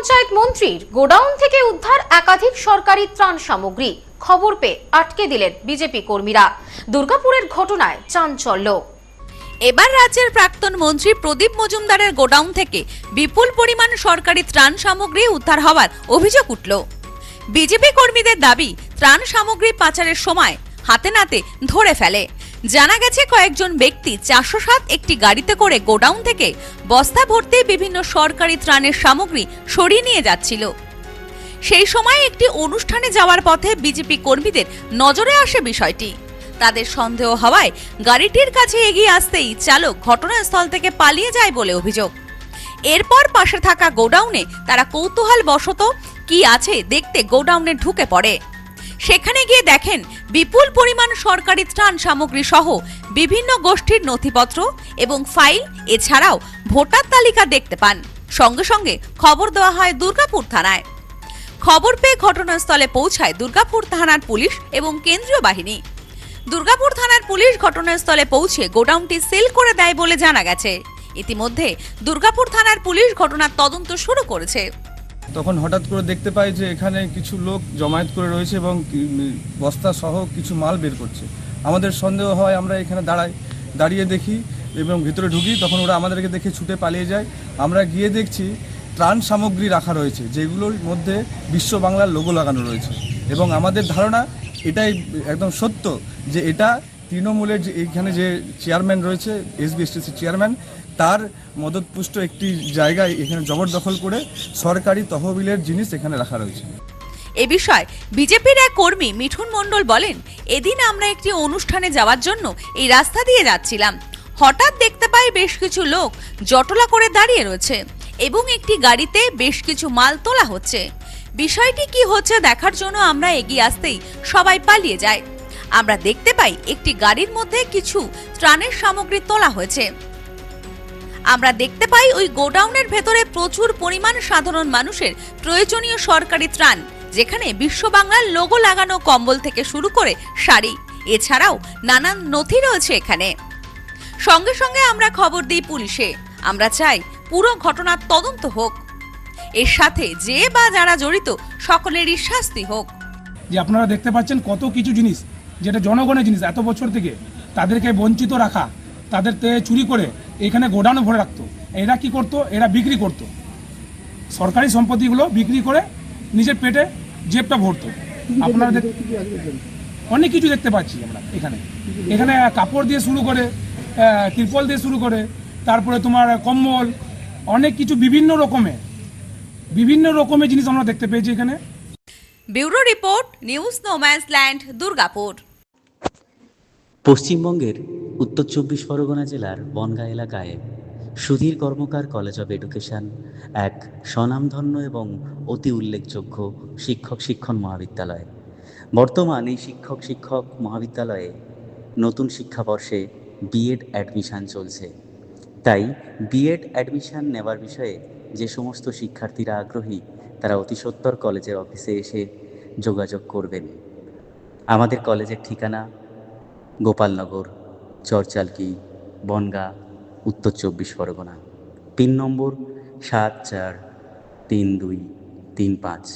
পঞ্চায়েত মন্ত্রীর গোডাউন থেকে উদ্ধার একাধিক সরকারি ত্রাণ সামগ্রী। খবর পেয়ে আটকে দিলেন বিজেপি কর্মীরা। দুর্গাপুরের ঘটনায় চাঞ্চল্য। এবার রাজ্যের প্রাক্তন মন্ত্রী প্রদীপ মজুমদারের গোডাউন থেকে বিপুল পরিমাণ সরকারি ত্রাণ সামগ্রী উদ্ধার হওয়ার অভিযোগ উঠল। বিজেপি কর্মীদের দাবি, ত্রাণ সামগ্রী পাচারের সময় হাতে নাতে ধরে ফেলে। জানা গেছে, কয়েকজন ব্যক্তি 407 একটি গাড়িতে করে গোডাউন থেকে বস্তা ভর্তি বিভিন্ন সরকারি ত্রাণের সামগ্রী সরিয়ে নিয়ে যাচ্ছিল। সেই সময় একটি অনুষ্ঠানে যাওয়ার পথে বিজেপি কর্মীদের নজরে আসে বিষয়টি। তাদের সন্দেহ হওয়ায় গাড়িটির কাছে এগিয়ে আসতেই চালক ঘটনাস্থল থেকে পালিয়ে যায় বলে অভিযোগ। এরপর পাশে থাকা গোডাউনে তারা কৌতূহল বশত কি আছে দেখতে গোডাউনে ঢুকে পড়ে। সেখানে গিয়ে দেখেন বিপুল পরিমাণ সরকারি ত্রাণ সামগ্রী সহ বিভিন্ন গোষ্ঠীর নথিপত্র এবং ফাইল, এছাড়াও ভোটার তালিকা দেখতে পান। সঙ্গে সঙ্গে খবর দেওয়া হয় দুর্গাপুর থানায়। খবর পেয়ে ঘটনাস্থলে পৌঁছায় দুর্গাপুর থানার পুলিশ এবং কেন্দ্রীয় বাহিনী। দুর্গাপুর থানার পুলিশ ঘটনাস্থলে পৌঁছে গোডাউনটি সিল করে দেয় বলে জানা গেছে। ইতিমধ্যে দুর্গাপুর থানার পুলিশ ঘটনার তদন্ত শুরু করেছে। তখন হঠাৎ করে দেখতে পাই যে এখানে কিছু লোক জমায়েত করে রয়েছে এবং বস্তা সহ কিছু মাল বের করছে। আমাদের সন্দেহ হয়, আমরা এখানে দাঁড়িয়ে দেখি এবং ভিতরে ঢুকি। তখন ওরা আমাদেরকে দেখে ছুটে পালিয়ে যায়। আমরা গিয়ে দেখছি ত্রাণ সামগ্রী রাখা রয়েছে, যেগুলোর মধ্যে বিশ্ব বাংলার লোগো লাগানো রয়েছে। এবং আমাদের ধারণা এটাই একদম সত্য যে এটা তৃণমূলের যে এইখানে যে চেয়ারম্যান রয়েছে, SBSTC চেয়ারম্যান, তার মদতপুষ্ট একটি জায়গায় এখানে জবরদখল করে সরকারি তহবিলের জিনিস এখানে রাখা রয়েছে। এ বিষয়ে বিজেপির এক কর্মী মিঠুন মণ্ডল বলেন, এদিন আমরা একটি অনুষ্ঠানে যাওয়ার জন্য এই রাস্তা দিয়ে যাচ্ছিলাম। হঠাৎ দেখতে পাই বেশ কিছু লোক জটলা করে দাঁড়িয়ে রয়েছে এবং একটি গাড়িতে বেশ কিছু মাল তোলা হচ্ছে। বিষয়টি কি হচ্ছে দেখার জন্য আমরা এগিয়ে আসতেই সবাই পালিয়ে যায়। আমরা দেখতে পাই একটি গাড়ির মধ্যে কিছু ত্রাণের সামগ্রী তোলা হয়েছে। আমরা দেখতে পাই ওই গোডাউনের ভেতরে প্রচুর পরিমাণ সাধারণ মানুষের প্রয়োজনীয় সরকারি ত্রাণ, যেখানে বিশ্ব বাংলার লোগো লাগানো কম্বল থেকে শুরু করে শাড়ি, এছাড়াও নানান নথি রয়েছে এখানে। সঙ্গে সঙ্গে আমরা খবর দিই পুলিশে। আমরা চাই পুরো ঘটনার তদন্ত হোক, এর সাথে যে বা যারা জড়িত সকলেরই শাস্তি হোক। যে আপনারা দেখতে পাচ্ছেন কত কিছু জিনিস, যেটা জনগণের জিনিস, এত বছর থেকে তাদেরকে বঞ্চিত রাখা, তাদের চুরি করে এখানে গোডাউনে ভরে রাখতো। এরা কি করতো? এরা বিক্রি করতো, সরকারি সম্পত্তিগুলো বিক্রি করে নিজের পেটে জেবটা ভরতো। আপনারা অনেক কিছু দেখতে পাচ্ছি আমরা এখানে কাপড় দিয়ে শুরু করে, ত্রিপল দিয়ে শুরু করে, তারপরে তোমার কম্বল, অনেক কিছু বিভিন্ন রকমের জিনিস আমরা দেখতে পেয়েছি এখানে। Bureau report, news no man's land, Durgapur. পশ্চিমবঙ্গের উত্তর 24 পরগনা জেলার বনগাঁ এলাকায় সুধীর কর্মকার কলেজ অব এডুকেশন এক স্বনামধন্য এবং অতি উল্লেখযোগ্য শিক্ষণ মহাবিদ্যালয়। বর্তমান এই শিক্ষক মহাবিদ্যালয়ে নতুন শিক্ষাবর্ষে বিএড অ্যাডমিশন চলছে। তাই বিএড অ্যাডমিশন নেওয়ার বিষয়ে যে সমস্ত শিক্ষার্থীরা আগ্রহী, তারা অতি সত্বর কলেজের অফিসে এসে যোগাযোগ করবেন। আমাদের কলেজের ঠিকানা গোপালনগর, চরচালকি, বনগাঁ, উত্তর 24 পরগনা। পিন নম্বর 743235।